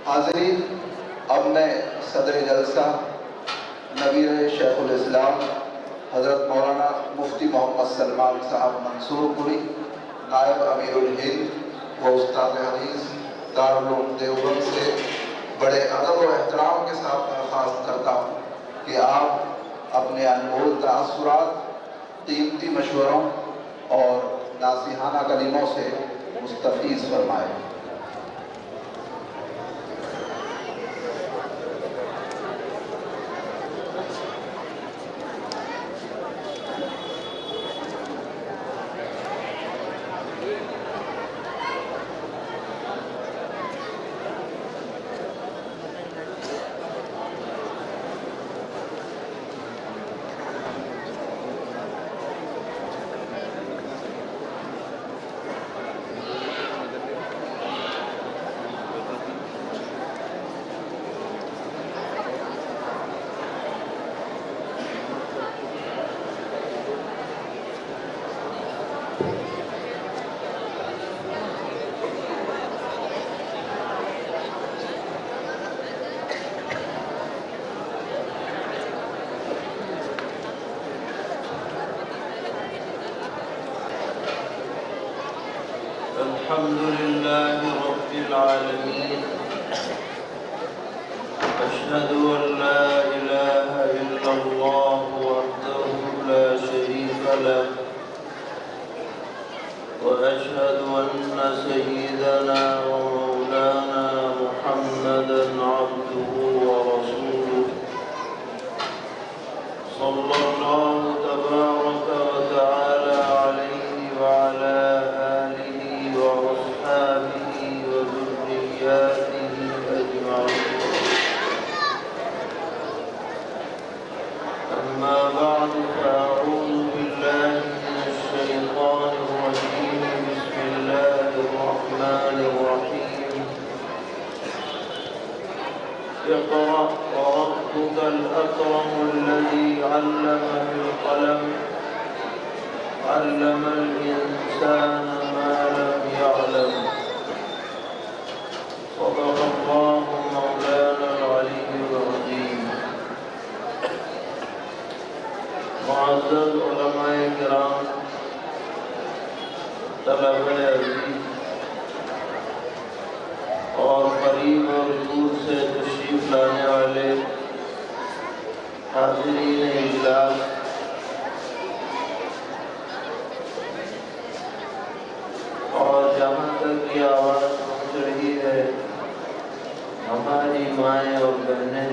حاضرین، اب میں صدر جلسہ نویر شیخ الاسلام حضرت مولانا مفتی محمد سلمان صاحب منصور پوری، نائب امیر الہند و استاد حدیث دارالعلوم دیوبند سے بڑے ادب و احترام کے ساتھ درخواست کرتا ہوں کہ آپ اپنے انمول تاثرات، قیمتی مشوروں اور ناصحانہ کلموں سے مستفیض فرمائیں۔ الحمد لله رب العالمين، أشهد أن لا إله إلا الله وحده لا شريك له، وأشهد أن سيدنا ومولانا محمدا عبده ورسوله، صلى الله تبارك وتعالى عليه وعلى آله وأصحابه وذرياته أجمعين. أما بعد، فأعوذ بالله من الشيطان الرجيم. بسم الله الرحمن الرحيم. اقرأ وربك الأكرم الذي علم بالقلم، علم الإنسان ما لم يعلم. صدق الله مولانا العلي العظيم. معزز علماء کرام، طلبہ عزیز اور قریب اور دور سے تشریف لانے والے حاضرین اجلاس، اور جہاں تک یہ آواز پہنچ رہی ہے ہماری مائیں اور بہنیں،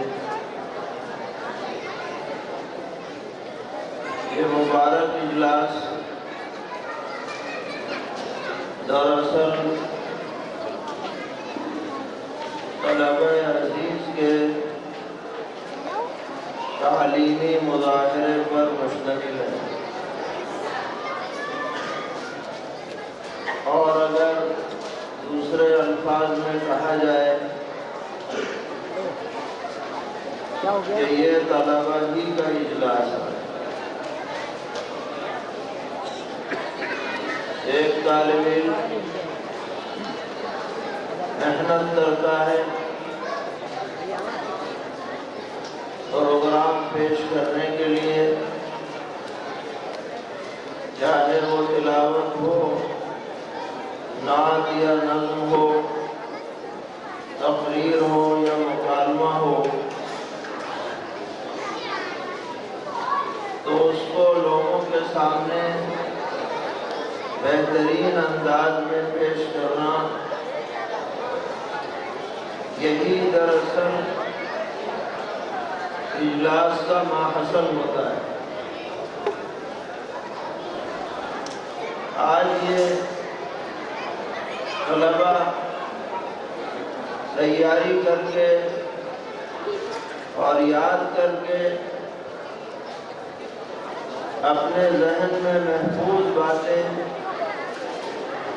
یہ مبارک اجلاس دراصل طلبہ عزیز کے تعلیمی مظاہرے پر مشتمل ہے، اور اگر دوسرے الفاظ میں کہا جائے کہ یہ طلبہ ہی کا اجلاس ہے۔ ایک طالب علم محنت کرتا ہے پروگرام پیش کرنے کے لیے، چاہے وہ تلاوت ہو، نعت یا نظم ہو، تقریر ہو یا مکالمہ ہو، تو اس کو لوگوں کے سامنے بہترین انداز میں پیش کرنا، یہی دراصل اجلاس کا ماحصل ہوتا ہے۔ آج یہ طلبہ تیاری کر کے اور یاد کر کے اپنے ذہن میں محفوظ باتیں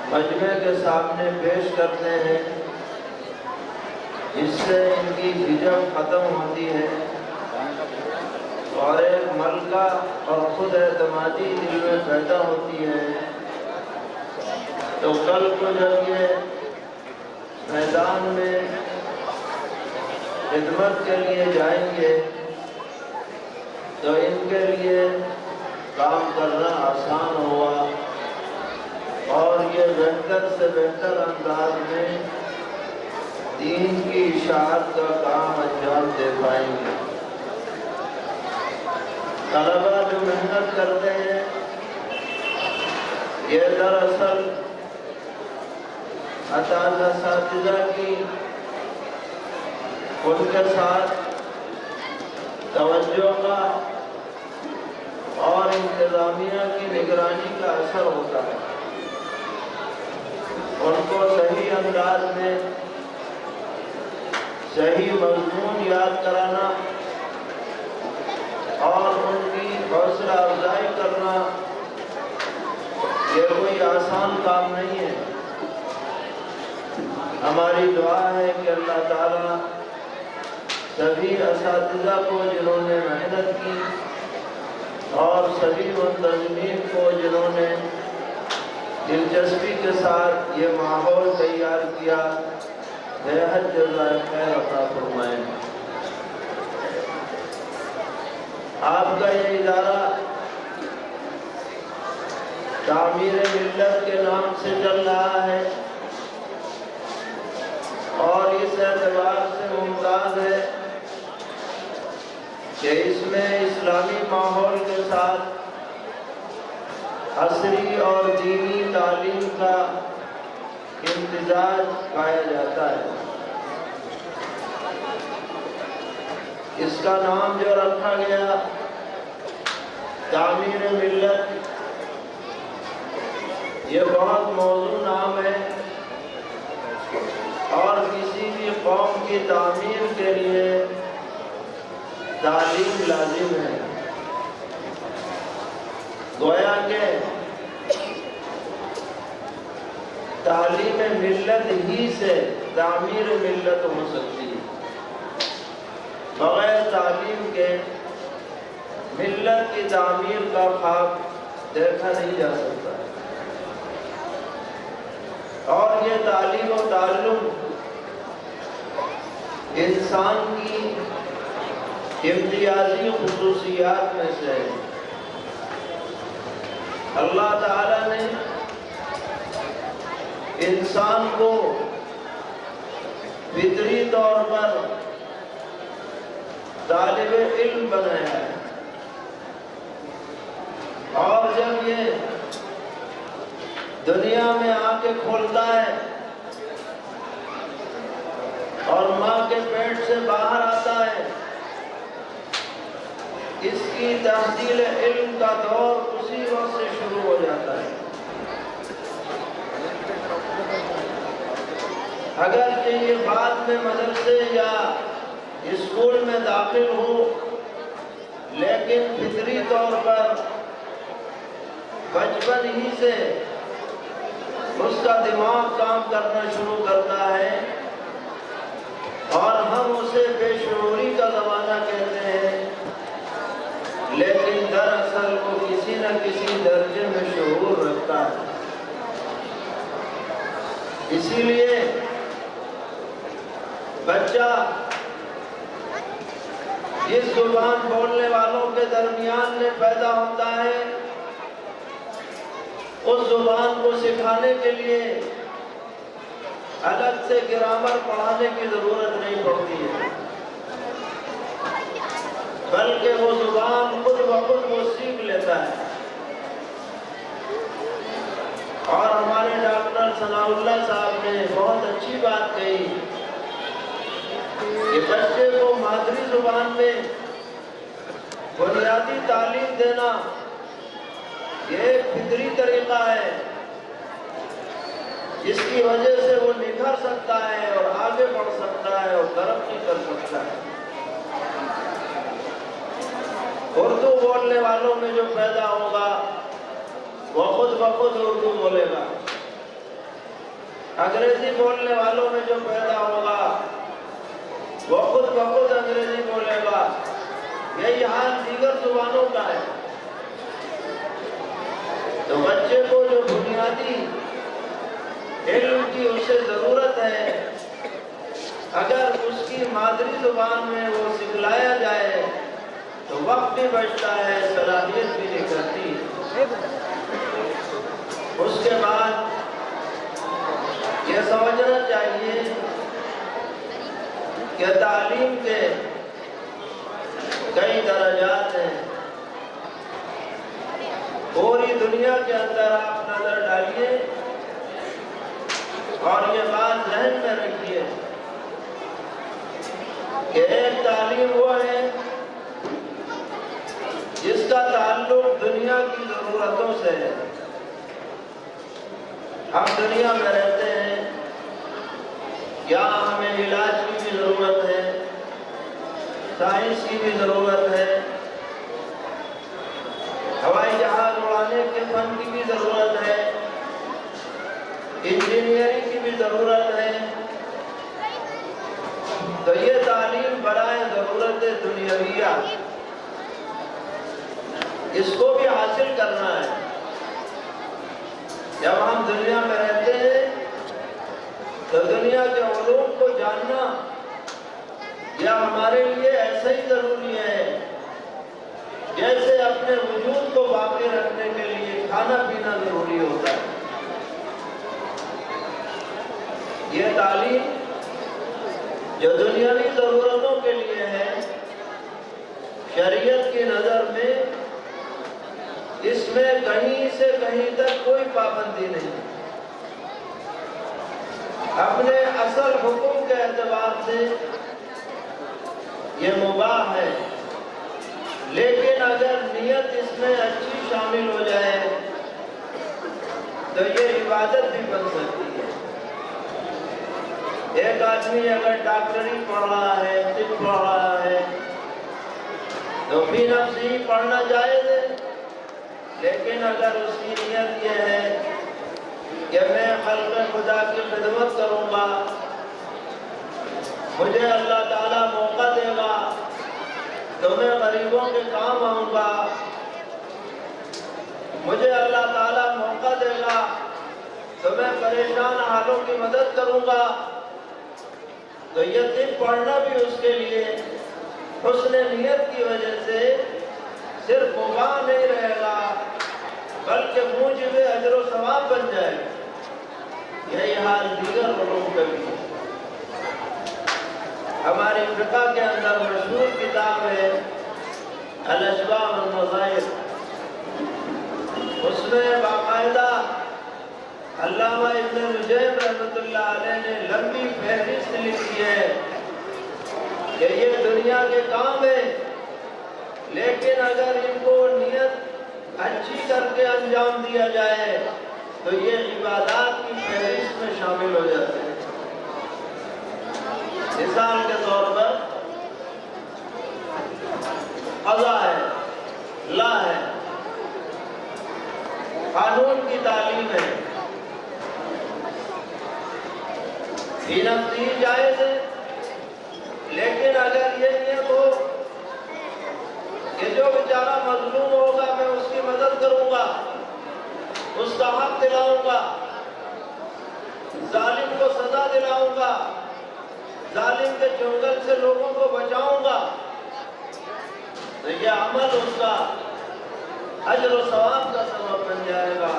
مجمع کے سامنے پیش کرتے ہیں، اس سے ان کی جھجک ختم ہوتی ہے اور ایک ملکہ اور خود اعتمادی دل میں پیدا ہوتی ہے۔ تو کل کو جب یہ میدان میں خدمت کے لیے جائیں گے تو ان کے لیے کام کرنا آسان ہوگا اور یہ بہتر سے بہتر انداز میں دین کی اشاعت کا کام انجام دے پائیں گے۔ طلبہ جو محنت کرتے ہیں یہ دراصل اساتذہ کی ان کے ساتھ توجہ کا اور انتظامیہ کی نگرانی کا اثر ہوتا ہے۔ ان کو صحیح انداز میں صحیح مضمون یاد کرانا اور ان کی حوصلہ افزائی کرنا یہ کوئی آسان کام نہیں ہے۔ ہماری دعا ہے کہ اللہ تعالیٰ سبھی اساتذہ کو جنہوں نے محنت کی اور سبھی منتظمین کو جنہوں نے دلچسپی کے ساتھ یہ ماحول تیار کیا بےحد جزائے خیر عطا فرمائیں۔ آپ کا یہ ادارہ تعمیر ملت کے نام سے چل رہا ہے اور اس اعتبار سے ممتاز ہے کہ اس میں اسلامی ماحول کے ساتھ عصری اور دینی تعلیم کا امتزاج پایا جاتا ہے۔ اس کا نام جو رکھا گیا تعمیر ملت یہ بہت موزوں نام ہے اور کسی بھی قوم کی تعمیر کے لیے تعلیم لازم ہے۔ گویا کہ تعلیم ملت ہی سے تعمیر ملت ہو سکتی ہے۔ بغیر تعلیم کے ملت کی تعمیر کا خواب دیکھا نہیں جا سکتا اور یہ تعلیم و تعلم انسان کی امتیازی خصوصیات میں سے ہے۔ اللہ تعالیٰ نے انسان کو فطری طور پر طالب علم بنایا ہے اور جب یہ دنیا میں آنکھیں کھولتا ہے اور ماں کے پیٹ سے باہر آتا ہے اس کی تحصیل علم کا دور اسی وقت سے شروع ہو جاتا ہے۔ اگرچہ یہ بعد میں مدرسے یا اسکول میں داخل ہو لیکن فطری طور پر بچپن ہی سے اس کا دماغ کام کرنا شروع کرتا ہے اور ہم اسے بے شعوری کا زمانہ کہتے ہیں لیکن دراصل وہ کسی نہ کسی درجے میں شعور رکھتا ہے۔ اسی لیے بچہ جس زبان بولنے والوں کے درمیان میں پیدا ہوتا ہے اس زبان کو سکھانے کے لیے الگ سے گرامر پڑھانے کی ضرورت نہیں پڑتی ہے بلکہ وہ زبان خود بخود وہ سیکھ لیتا ہے۔ اور ہمارے ڈاکٹر ثناء اللہ صاحب نے بہت اچھی بات کہی کہ بچے کو مادری زبان میں بنیادی تعلیم دینا یہ ایک فطری طریقہ ہے جس کی وجہ سے وہ نکھر سکتا ہے اور آگے بڑھ سکتا ہے اور ترقی کر سکتا ہے۔ اردو بولنے والوں میں جو پیدا ہوگا وہ خود بخود اردو بولے گا، انگریزی بولنے والوں میں جو پیدا ہوگا وہ خود بخود انگریزی بولے گا۔ یہی حال دیگر زبانوں کا ہے۔ تو بچے کو جو بنیادی علم کی اسے ضرورت ہے اگر اس کی مادری زبان میں وہ سکھلایا جائے تو وقت بھی بچتا ہے، صلاحیت بھی نکلتی ہے۔ اس کے بعد یہ سمجھنا چاہیے کہ تعلیم کے کئی درجات ہیں۔ پوری دنیا کے اندر آپ نظر ڈالیے اور یہ بات ذہن میں رکھیے کہ ایک تعلیم وہ ہے جس کا تعلق دنیا کی ضرورتوں سے ہے۔ ہم دنیا میں رہتے ہیں، یہاں ہمیں علاج کی بھی ضرورت ہے، سائنس کی بھی ضرورت ہے، ہوائی جہاز اڑانے کے فن کی بھی ضرورت ہے، انجینئرنگ کی بھی ضرورت ہے۔ تو یہ تعلیم برائے ضرورت دنیاویہ، اس کو بھی حاصل کرنا ہے۔ جب ہم دنیا میں رہتے ہیں تو دنیا کے علوم کو جاننا یہ ہمارے لیے ایسا ہی ضروری ہے جیسے اپنے وجود کو باقی رکھنے کے لیے کھانا پینا ضروری ہوتا ہے۔ یہ تعلیم جو دنیاوی ضرورتوں کے لیے ہے، شریعت کی نظر میں اس میں کہیں سے کہیں تک کوئی پابندی نہیں۔ اپنے اصل حکم کے اعتبار سے یہ مباح ہے، لیکن اگر نیت اس میں اچھی شامل ہو جائے تو یہ عبادت بھی بن سکتی ہے۔ ایک آدمی اگر ڈاکٹری پڑھ رہا ہے، طب پڑھ رہا ہے، تو فی نفسی پڑھنا جائز ہے، لیکن اگر اس کی نیت یہ ہے کہ میں خلق خدا کی خدمت کروں گا، مجھے اللہ تعالیٰ موقع دے گا تو میں غریبوں کے کام آؤں گا، مجھے اللہ تعالیٰ موقع دے گا تو میں پریشان حالوں کی مدد کروں گا، تو یہ طب پڑھنا بھی اس کے لیے حسن نیت کی وجہ سے صرف مباح نہیں رہے گا بلکہ موجب اجر و ثواب بن جائے گا۔ یہی حال دیگر علوم کا بھی ہے۔ ہماری فقہ کے اندر مشہور کتاب ہے الاشباح والنظائر، اس میں باقاعدہ علامہ ابن نجیم رحمۃ اللہ علیہ نے لمبی فہرست لکھی ہے کہ یہ دنیا کے کام ہیں، لیکن اگر ان کو نیت اچھی کر کے انجام دیا جائے تو یہ عبادات کی فہرست میں شامل ہو جاتے ہیں۔ مثال کے طور پر قضا ہے، لا ہے، قانون کی تعلیم ہے، فی نفسی جائز ہے، لیکن اگر یہ نیت ہو کہ جو بیچارہ مظلوم ہوگا میں اس کی مدد کروں گا، اس کا حق دلاؤں گا، ظالم کو سزا دلاؤں گا، ظالم کے چنگل سے لوگوں کو بچاؤں گا، تو یہ عمل اس کا اجر و ثواب کا سبب بن جائے گا،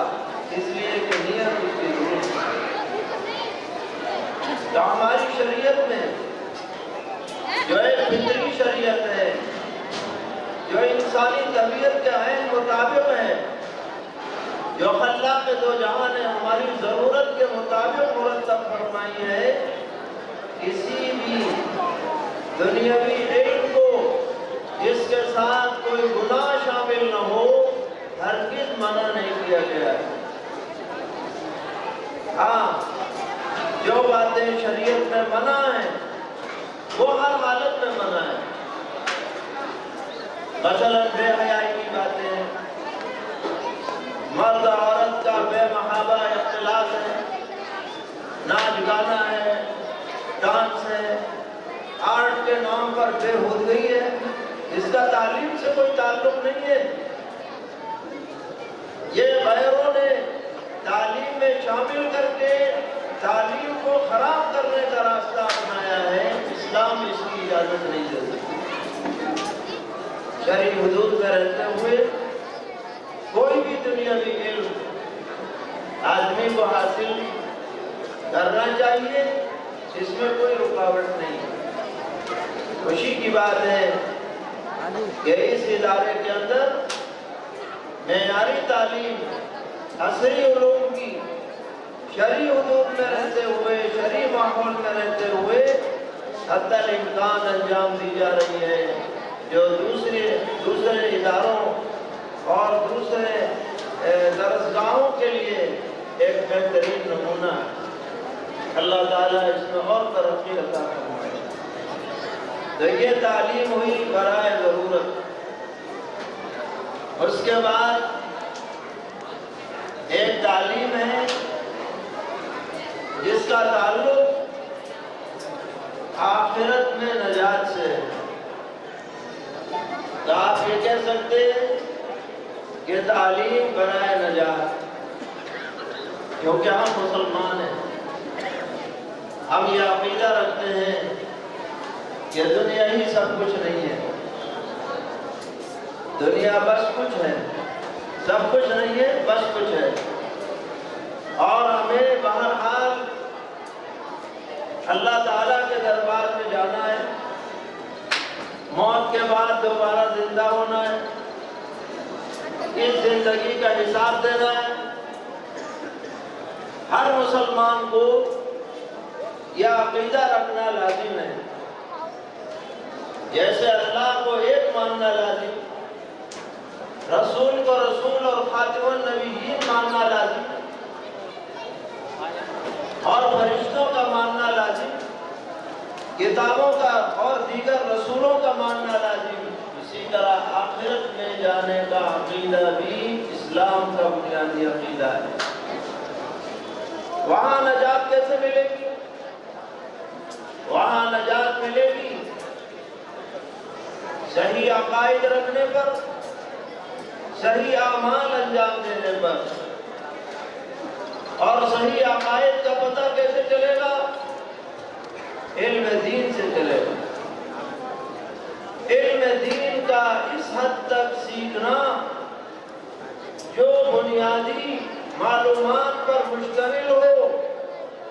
اس لیے کہ نیت اس کی ضرورت ہے۔ تو ہماری شریعت میں جو ایک فطری شریعت ہے، جو انسانی طبیعت کے عین مطابق ہے، جو خلاق دو جہاں نے ہماری ضرورت کے مطابق مرتب فرمائی ہے، کسی بھی دنیاوی علم کو جس کے ساتھ کوئی گناہ شامل نہ ہو ہرگز منع نہیں کیا گیا ہے۔ ہاں، جو باتیں شریعت میں منع ہیں وہ ہر حالت میں منع ہے۔ مثلا بے حیائی کی باتیں، مرد عورت کا بے محابہ اختلاط ہے، ناچ گانا ہے، ڈانس ہے، آرٹ کے نام پر بے ہودگی ہے، اس کا تعلیم سے کوئی تعلق نہیں ہے۔ یہ غیروں نے تعلیم میں شامل کر کے تعلیم کو خراب کرنے کا راستہ اپنایا ہے، اسلام اس کی اجازت نہیں دے سکتا۔ شرعی حدود میں رہتے ہوئے کوئی بھی دنیاوی علم آدمی کو حاصل کرنا چاہیے، اس میں کوئی رکاوٹ نہیں۔ خوشی کی بات ہے کہ اس ادارے کے اندر معیاری تعلیم، عصری علوم کی شرعی حدود میں رہتے ہوئے، شرعی ماحول میں رہتے ہوئے حتی الامکان انجام دی جا رہی ہے، جو دوسرے اداروں اور دوسرے درسگاہوں کے لیے ایک بہترین نمونہ ہے۔ اللہ تعالیٰ اس میں اور ترقی عطا فرمائے۔ تو یہ تعلیم ہوئی برائے ضرورت۔ اس کے بعد ایک تعلیم ہے جس کا تعلق آخرت میں نجات سے ہے۔ تو آپ یہ کہہ سکتے ہیں کہ تعلیم برائے نجات، کیونکہ ہم مسلمان ہیں، ہم یہ عقیدہ رکھتے ہیں کہ دنیا ہی سب کچھ نہیں ہے، دنیا بس کچھ ہے، سب کچھ نہیں ہے، بس کچھ ہے، اور ہمیں بہرحال اللہ تعالیٰ کے دربار میں جانا ہے، موت کے بعد دوبارہ زندہ ہونا ہے، اس زندگی کا حساب دینا ہے۔ ہر مسلمان کو یہ عقیدہ رکھنا لازم ہے، جیسے اللہ کو ایک ماننا لازم، رسول کو رسول اور خاتم النبیین ماننا لازم، اور فرشتوں کا ماننا لازم، کتابوں کا اور دیگر رسولوں کا ماننا لازم۔ اسی طرح آخرت میں جانے کا عقیدہ بھی اسلام کا بنیادی عقیدہ ہے۔ وہاں نجات کیسے ملے گی؟ وہاں نجات ملے گی صحیح عقائد رکھنے پر، صحیح اعمال انجام دینے پر۔ اور صحیح عقائد کا پتہ کیسے چلے گا؟ علم دین سے چلے گا۔ علم دین کا اس حد تک سیکھنا جو بنیادی معلومات پر مشتمل ہو،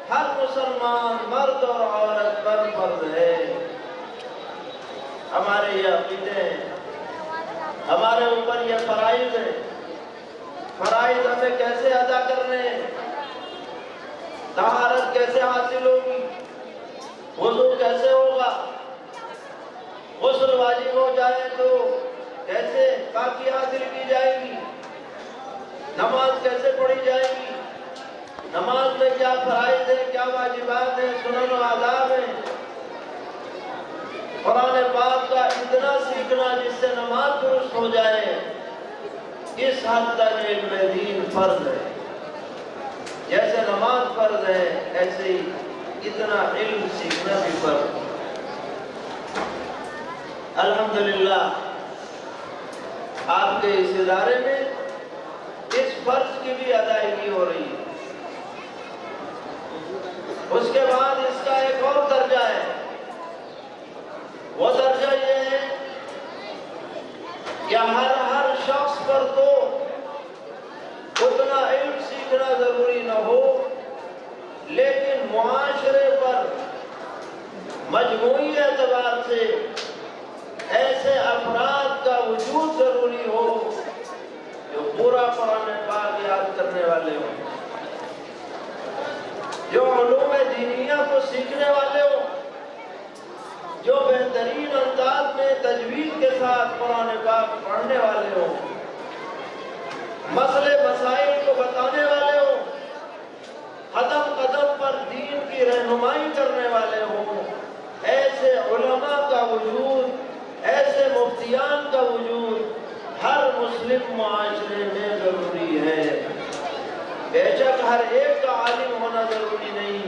ہر مسلمان مرد اور عورت پر فرض ہے۔ ہمارے یہ عقیدے ہیں، ہمارے اوپر یہ فرائض ہیں۔ فرائض ہمیں کیسے ادا کرنے ہیں؟ طہارت کیسے حاصل ہوگی؟ وضو کیسے ہوگا؟ غسل واجب ہو جائے تو کیسے پاکی حاصل کی جائے گی؟ نماز کیسے پڑھی جائے گی؟ نماز میں کیا فرائض ہیں، کیا واجبات ہیں، سنن و آداب ہیں؟ قرآن پاک کا اتنا سیکھنا جس سے نماز درست ہو جائے، اس حد تک علم دین فرض ہے۔ جیسے نماز فرض ہے، ایسے ہی اتنا علم سیکھنا بھی فرض ہے۔ الحمدللہ آپ کے اس ادارے میں اس فرض کی بھی ادائیگی ہو رہی ہے۔ اس کے بعد اس کا ایک اور درجہ ہے، وہ درجہ یہ ہے کہ ہر شخص پر تو اتنا علم سیکھنا ضروری نہ ہو، لیکن معاشرے پر مجموعی اعتبار سے ایسے افراد کا وجود ضروری ہو جو پورا قرآن پاک یاد کرنے والے ہوں، جو علوم دینیہ کو سیکھنے والے ہوں، جو بہترین انداز میں تجوید کے ساتھ قرآن پاک پڑھنے والے ہوں، مسئلے مسائل کو بتانے والے ہوں، قدم قدم پر دین کی رہنمائی کرنے والے ہوں۔ ایسے علماء کا وجود، ایسے مفتیان کا وجود ہر مسلم معاشرے میں ضروری ہے۔ بے شک ہر ایک کا عالم ہونا ضروری نہیں،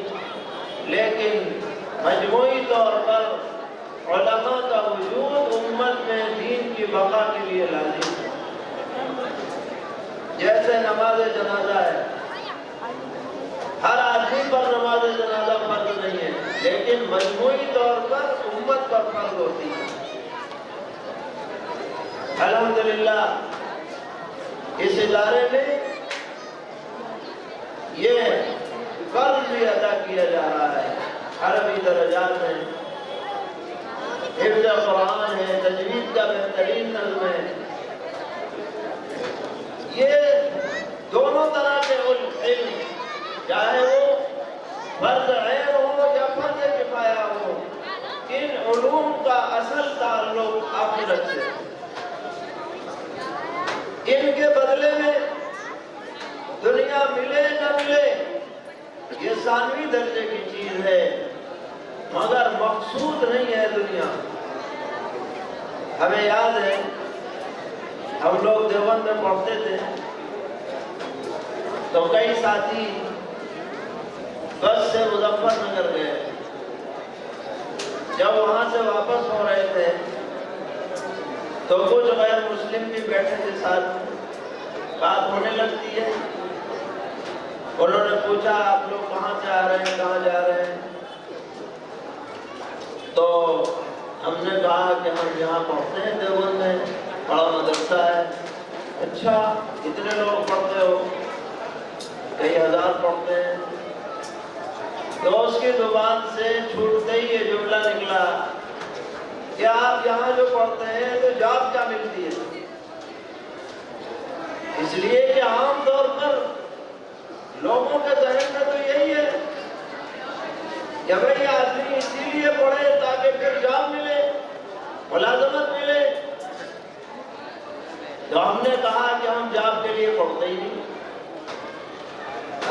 لیکن مجموعی طور پر علماء کا وجود امت میں دین کی بقا کے لیے لازم ہے۔ جیسے نماز جنازہ ہے، ہر آدمی پر نماز لیکن مجموعی طور پر امت پر فرض ہوتی ہے۔ الحمدللہ اس ادارے میں یہ فرض بھی ادا کیا جا رہا ہے۔ عربی درجات میں حفظ قرآن ہے، تجوید کا بہترین نظم ہے، یہ دونوں طرح کے علم، چاہے وہ فرض عین ہو یا فرض کفایہ ہو، ان علوم کا اصل تعلق آخرت سے۔ ان کے بدلے میں دنیا ملے نہ ملے یہ ثانوی درجے کی چیز ہے، مگر مقصود نہیں ہے دنیا۔ ہمیں یاد ہے ہم لوگ دیوبند میں پڑھتے تھے تو کئی ساتھی بس سے مظفر نگر گئے، جب وہاں سے واپس ہو رہے تھے تو کچھ غیر مسلم بھی بیٹھے تھے ساتھ، بات ہونے لگتی ہے، انہوں نے پوچھا آپ لوگ کہاں سے آ رہے ہیں، کہاں جا رہے ہیں؟ تو ہم نے کہا کہ ہم یہاں پڑھتے ہیں دیوبند میں، بڑا مدرسہ ہے۔ اچھا اتنے لوگ پڑھتے ہو؟ کئی ہزار پڑھتے ہیں۔ تو اس کی زبان سے چھوٹتے ہی یہ جملہ نکلا کہ آپ یہاں جو پڑھتے ہیں تو جاب کیا ملتی ہے؟ اس لیے کہ عام طور پر لوگوں کے ذہن میں تو یہی ہے کہ بھئی آدمی اسی لیے پڑھے تاکہ پھر جاب ملے، ملازمت ملے۔ تو ہم نے کہا کہ ہم جاب کے لیے پڑھتے ہی نہیں۔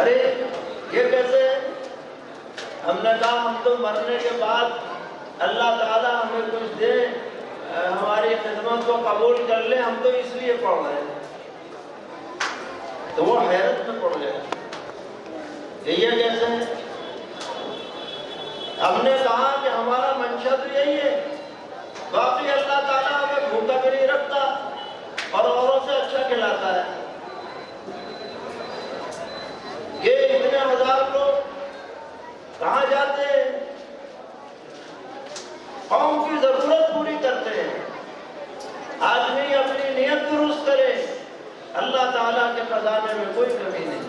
ارے یہ کیسے؟ ہم نے کہا ہم تو مرنے کے بعد اللہ تعالیٰ ہمیں کچھ دے، ہماری خدمت کو قبول کر لے، ہم تو اس لیے پڑھ رہے ہیں۔ تو وہ حیرت میں پڑ گئے کہ یہ کیسے ہے؟ ہم نے کہا کہ ہمارا منشا تو یہی ہے، باقی اللہ تعالیٰ ہمیں بھوکا بھی نہیں رکھتا اور اوروں سے اچھا کھلاتا ہے۔ یہ اتنے ہزار لوگ کہاں جاتے ہیں؟ قوم کی ضرورت پوری کرتے ہیں۔ آدمی اپنی نیت درست کرے، اللہ تعالیٰ کے خزانے میں کوئی کمی نہیں۔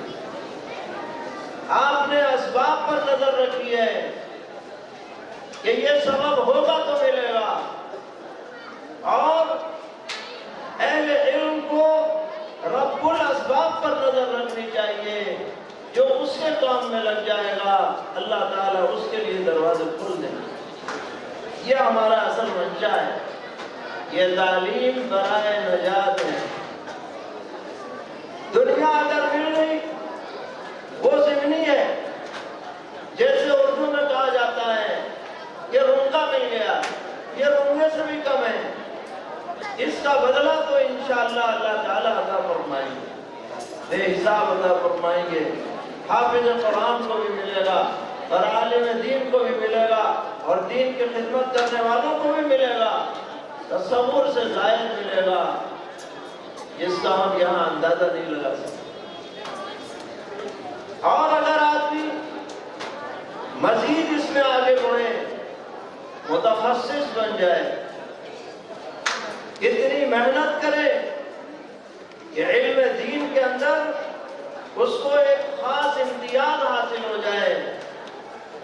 آپ نے اسباب پر نظر رکھی ہے کہ یہ سبب ہوگا تو ملے گا، اور اہل علم کو رب الاسباب پر نظر رکھنی چاہیے، جو اس کے کام میں لگ جائے گا اللہ تعالیٰ اس کے لیے دروازے کھول دیں گے۔ یہ ہمارا اصل منشا ہے، یہ تعلیم برائے نجات ہے۔ دنیا اگر مل گئی وہ ضمنی ہے، جیسے اردو میں کہا جاتا ہے یہ رونگا مل گیا، یہ رونگے سے بھی کم ہے، اس کا بدلہ تو انشاءاللہ اللہ تعالیٰ عطا فرمائیں گے، بے حساب عطا فرمائیں گے۔ حافظ قرآن کو بھی ملے گا اور عالم دین کو بھی ملے گا اور دین کی خدمت کرنے والوں کو بھی ملے گا، تصور سے زائد ملے گا جس کا ہم یہاں اندازہ نہیں لگا سکتے۔ اور اگر آدمی مزید اس میں آگے بڑھے، متخصص بن جائے، اتنی محنت کرے کہ علم دین کے اندر اس کو ایک خاص امتیاز حاصل ہو جائے،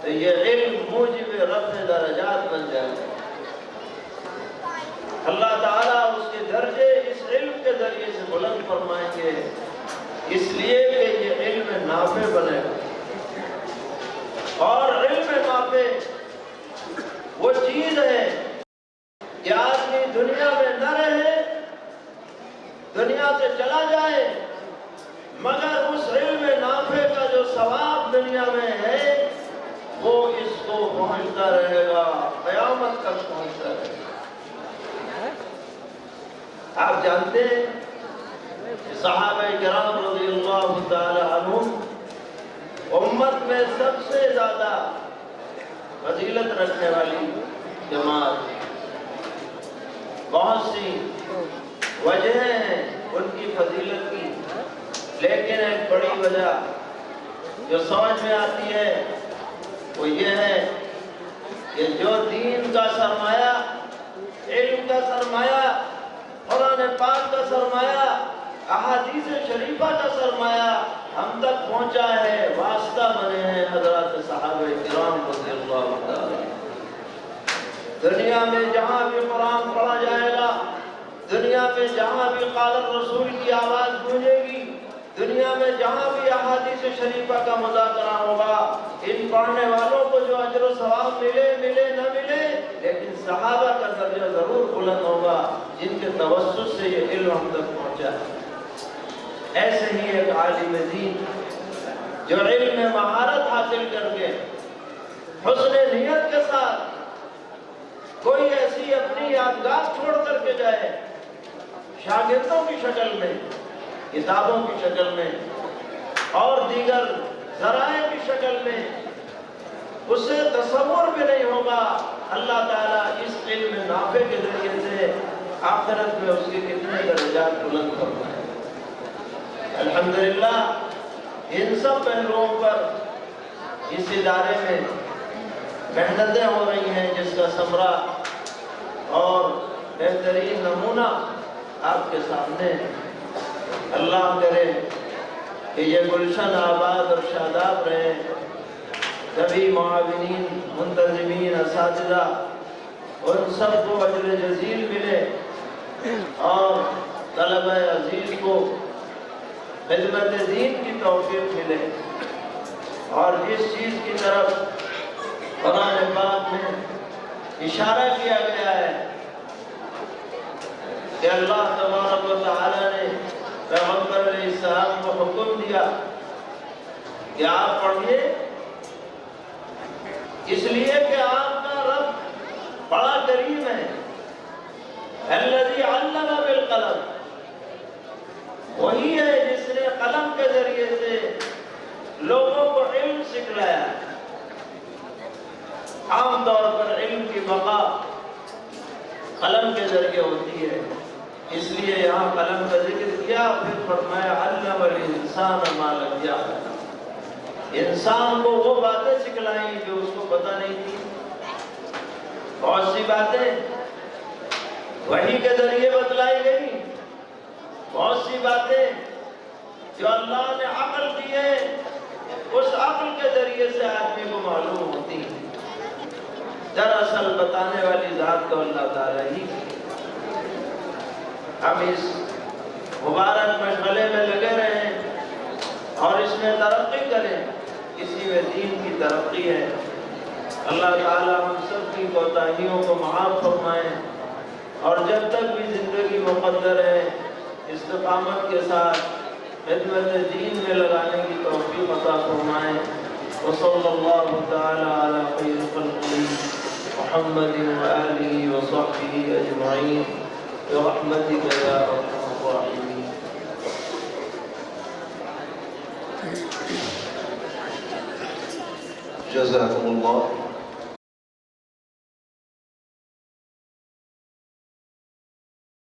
تو یہ علم موجب رفع درجات بن جائے۔ اللہ تعالیٰ اس کے درجے اس علم کے ذریعے سے بلند فرمائیں گے، اس لیے کہ یہ علم نافع بنے گا۔ اور علم نافع وہ چیز ہے کہ آدمی دنیا میں نہ رہے، دنیا سے چلا جائے، مگر اس علم نافع کا جو ثواب دنیا میں ہے وہ اس کو پہنچتا رہے گا، قیامت تک پہنچتا رہے گا۔ آپ جانتے ہیں کہ صحابہ کرام رضی اللہ تعالی عنہم امت میں سب سے زیادہ فضیلت رکھنے والی جماعت، بہت سی وجہیں ہیں ان کی فضیلت کی، لیکن ایک بڑی وجہ جو سمجھ میں آتی ہے وہ یہ ہے کہ جو دین کا سرمایہ، علم کا سرمایہ، قرآن پاک کا سرمایہ، احادیث شریفہ کا سرمایہ ہم تک پہنچا ہے، واسطہ بنے ہیں حضرات صحابہ کرام رضی اللہ تعالی۔ دنیا میں جہاں بھی قرآن پڑھا جائے گا، دنیا میں جہاں بھی قال الرسول کی آواز گونجے گی، دنیا میں جہاں بھی احادیث شریفہ کا مذاکرہ ہوگا، ان پڑھنے والوں کو جو اجر و ثواب ملے نہ ملے، لیکن صحابہ کا درجہ ضرور بلند ہوگا جن کے توسط سے یہ علم ہم تک پہنچا ہے۔ ایسے ہی ایک عالم دین جو علم میں مہارت حاصل کر کے حسن نیت کے ساتھ کوئی ایسی اپنی یادگار چھوڑ کر کے جائے، شاگردوں کی شکل میں، کتابوں کی شکل میں اور دیگر ذرائع کی شکل میں، اسے تصور بھی نہیں ہوگا اللہ تعالیٰ اس علم نافع کے ذریعے سے آخرت میں اس کے کتنے درجات بلند کرتا ہے۔ الحمدللہ ان سب پہلوؤں پر اس ادارے میں محنتیں ہو رہی ہیں، جس کا ثمرہ اور بہترین نمونہ آپ کے سامنے ہے۔ اللہ کرے کہ یہ گلشن آباد اور شاداب رہے، سبھی معاونین، منتظمین، اساتذہ ان سب کو اجر جزیل ملے اور طلبہ عزیز کو خدمت دین کی توفیق ملے، اور جس چیز کی طرف قرآن پاک میں اشارہ کیا گیا ہے کہ اللہ تبارک و تعالی نے پیغمبر علیہ السلام کو حکم دیا کہ آپ پڑھیے، اس لیے کہ آپ کا رب بڑا کریم ہے۔ الذی علم بالقلم، وہی ہے جس نے قلم کے ذریعے سے لوگوں کو علم سکھلایا۔ عام طور پر علم کی بقا قلم کے ذریعے ہوتی ہے، اس لیے یہاں قلم کا ذکر کیا، پھر فرمایا علم الانسان ما لم یعلم، انسان کو وہ باتیں سکھلائیں جو اس کو پتہ نہیں تھی۔ بہت سی باتیں وحی کے ذریعے بتلائی گئی، بہت سی باتیں جو اللہ نے عقل دی ہے اس عقل کے ذریعے سے آدمی کو معلوم ہوتی ہے۔ دراصل بتانے والی ذات تو اللہ تعالیٰ ہی ہے۔ ہم اس مبارک مشغلے میں لگے رہیں اور اس میں ترقی کریں، اسی میں دین کی ترقی ہے۔ اللہ تعالیٰ ہم سب کی کوتاہیوں کو معاف فرمائے، اور جب تک بھی زندگی مقدر ہے استقامت کے ساتھ خدمت دین میں لگانے کی توفیق عطا فرمائے۔ وصلی اللہ تعالی علی خیر خلقہ محمد وآلہ وصحبہ اجمعین برحمتک یا ارحم الراحمین۔ جزاکم اللہ۔